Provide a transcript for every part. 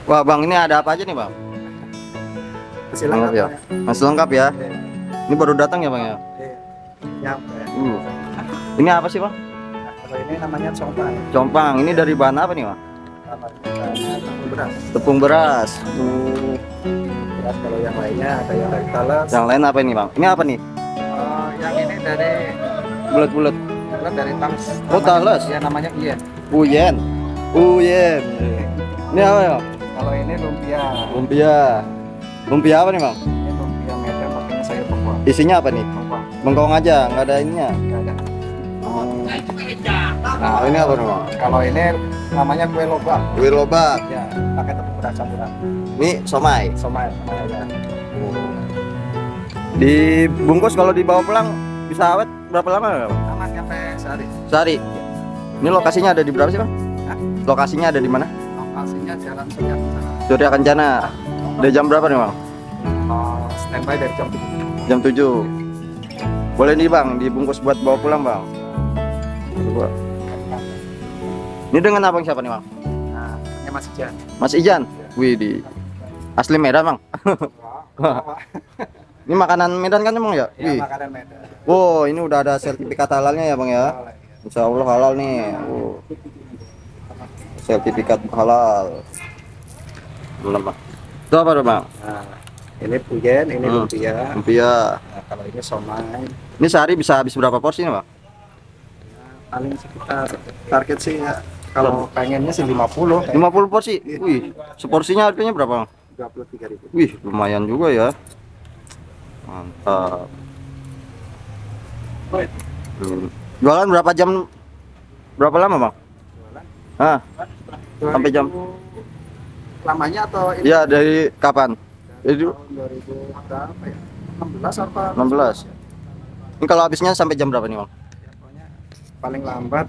Wah bang, ini ada apa aja nih bang? Masih Lengkap lengkap ya? ya. Masih lengkap ya? Iya, Ini baru datang ya bang ya? iya. Siap, ya. Uh. Ini apa sih bang? Nah, kalau ini namanya compang. Compang. Ini dari bahan apa nih bang? Tepung beras. Tepung beras. Beras kalau yang lainnya ada yang dari talas. Yang lain apa ini bang? Ini apa nih? Yang ini dari Bulat-bulat. dari talas. Oh, talas. Ya namanya iya. Uyen. Uyen. Ini apa ya bang? Kalau ini lumpia. Lumpia. Lumpia apa nih bang? Ini lumpia Medan pakainya sayur bengkoang. Isinya apa nih? Bengkoang. Bengkong aja, nggak ada ininya. Nggak ada. Nah, ini apa nih bang? Kalau ini namanya kue lobak. Kue lobak. Ya, pakai tepung beras campuran. Ini somai. Somai namanya. Dibungkus kalau dibawa pulang bisa awet berapa lama ya bang? Aman sampai sehari. Sehari. Ini lokasinya ada di berapa sih bang? Hah? Lokasinya ada di mana? Lokasinya Jalan Surya Kencana. Surya Kencana. Udah jam berapa nih bang? Standby dari jam 7. Jam 7. Boleh nih bang, dibungkus buat bawa pulang bang. Coba. Ini dengan abang siapa nih bang? Nah, ini Mas Ijan. Mas Ijan. Wih di asli Medan bang. Ini makanan Medan kan emang ya? Ya, Wih. makanan Medan. Wow, ini udah ada sertifikat halalnya ya bang ya? Insya Allah halal nih. Oh. Sertifikat halal. Belum bang. Itu apa tuh bang? Nah, ini puyen, ini lumpia. Lumpia. Nah, kalau ini somai. Ini sehari bisa habis berapa porsi nih bang? Paling sekitar target sih ya. Kalau pengennya sih 50. 50 porsi. Wih, seporsinya harganya berapa bang? 23.000. Wih, lumayan juga ya. Mantap. Jualan berapa jam? Berapa lama bang? Ah, sampai jam? Lamanya atau ini? Iya, dari kapan? Dari Itu tahun 2000 berapa ya? 16 apa? 16. Ini kalau habisnya sampai jam berapa nih bang? Ya, pokoknya paling lambat.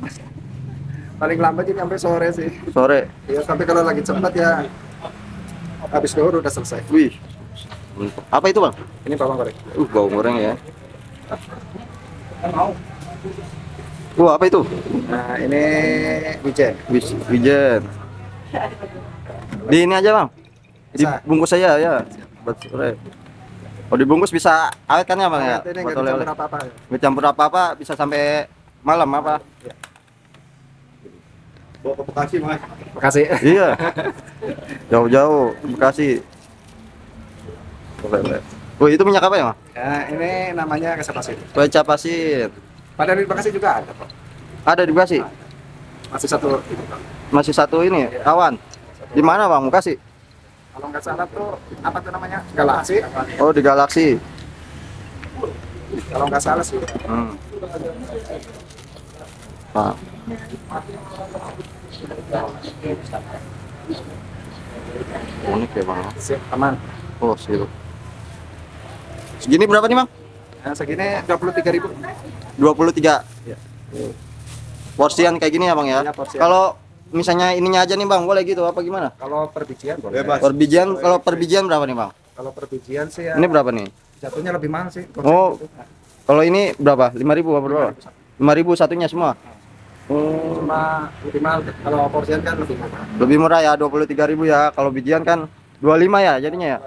Paling lambat ini sampai sore sih. Sore. Ya, tapi kalau lagi cepat ya habis zuhur udah selesai. Wih. Apa itu bang? Ini bawang goreng. Bawang goreng ya. Wah, apa itu? Nah, ini wijen. Wijen. Di ini aja bang. Bisa. Dibungkus saya ya. Buat sore. Oh, dibungkus bisa awet kan ya bang ya? Ini Buat nggak oleh-oleh. dicampur apa-apa. Nggak campur apa-apa, bisa sampai malam apa? Ya. Bawa ke Bekasi mas. Makasih. Iya. Jauh-jauh Bekasi. Boleh. Oh, itu minyak apa ya bang? Nah, ini namanya resep pasir. Kecap pasir. Pada di Bekasi juga ada kok. Ada di Bekasi. Masih satu. Masih satu ini kawan. Di mana bang? Bekasi. Kalau nggak salah tuh apa tuh namanya? Galaksi. Oh, di Galaksi. Kalau nggak salah sih. Pak. Unik ya bang. Siap, aman. Oh, situ. Segini berapa nih bang? Nah, segini 23.000. 23. Ya. Porsian kayak gini ya bang ya? Iya, porsian. Kalau misalnya ininya aja nih bang, boleh gitu apa gimana? Kalau per bijian boleh. Per bijian, kalau per bijian berapa nih bang? Kalau per bijian sih ya. Ini berapa nih? Jatuhnya lebih mahal sih. Oh, kalau ini berapa? 5.000 apa berapa? 5.000 satunya semua. Oh, Cuma lebih mahal. Kalau porsian kan lebih mahal. lebih murah ya, 23.000 ya. Kalau bijian kan 25 ya jadinya ya.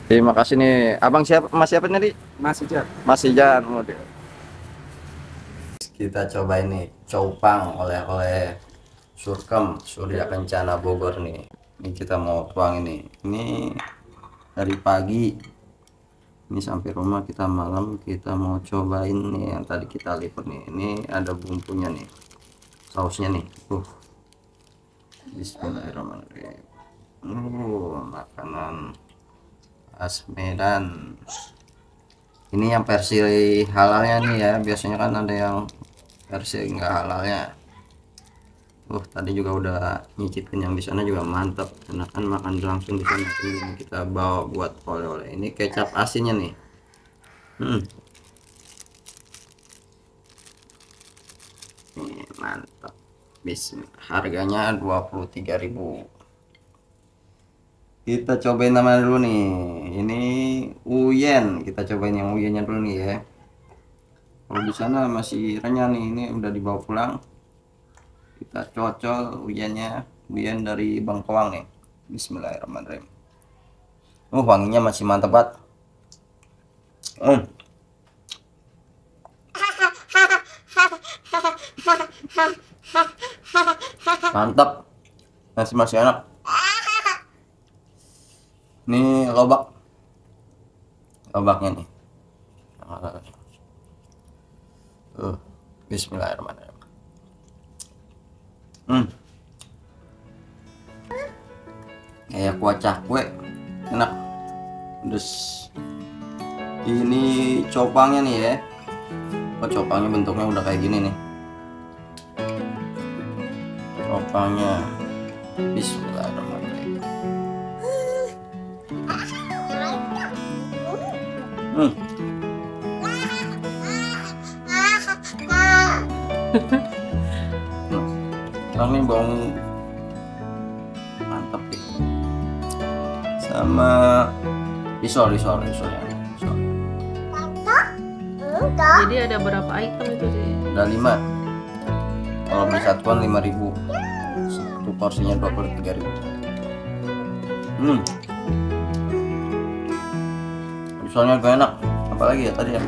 Terima kasih nih. Abang siapa? Mas siapa nih? Masih jar. Mas Ijan. Kita coba ini copang oleh Surya Kencana Bogor nih. Ini kita mau tuang ini. Ini dari pagi. Ini sampai rumah kita malam kita mau cobain nih yang tadi kita liput nih. Ini ada bumbunya nih. Sausnya nih. Bismillahirrahmanirrahim. Makanan khas Medan. Ini yang versi halalnya nih ya. Biasanya kan ada yang versi enggak halalnya. Tadi juga udah nyicipin yang di sana juga mantap. Karena kan makan langsung di sana. Ini kita bawa buat oleh-oleh. Ini kecap asinnya nih. Ini mantap. Bismillah. Harganya 23.000. Kita cobain namanya dulu nih. Ini uyen. Kita cobain yang uyennya dulu nih ya. Kalau di sana masih renyah nih. Ini udah dibawa pulang. Kita kita cocol uyan dari bengkoang nih. Bismillahirrahmanirrahim. Wanginya masih mantap banget. Mantap, masih enak. Ini lobaknya nih. Bismillahirrahmanirrahim. Kayak kuah cakwe, enak, pedes. Ini copangnya nih ya. Copangnya bentuknya udah kayak gini nih. Copangnya. Bismillahirrahmanirrahim. Ini bau mantap nih. Sama risol ya. Jadi ada berapa item itu sih? Ada 5. Kalau beli satuan 5.000. Satu porsinya 23.000. Risolnya gue enak. Apalagi ya tadi ya?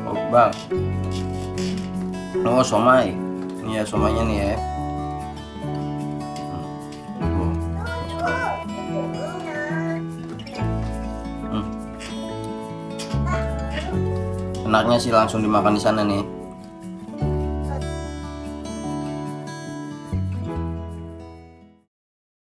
Oh bang. Oh somai. Ini ya somainya nih ya. Enaknya sih langsung dimakan di sana nih.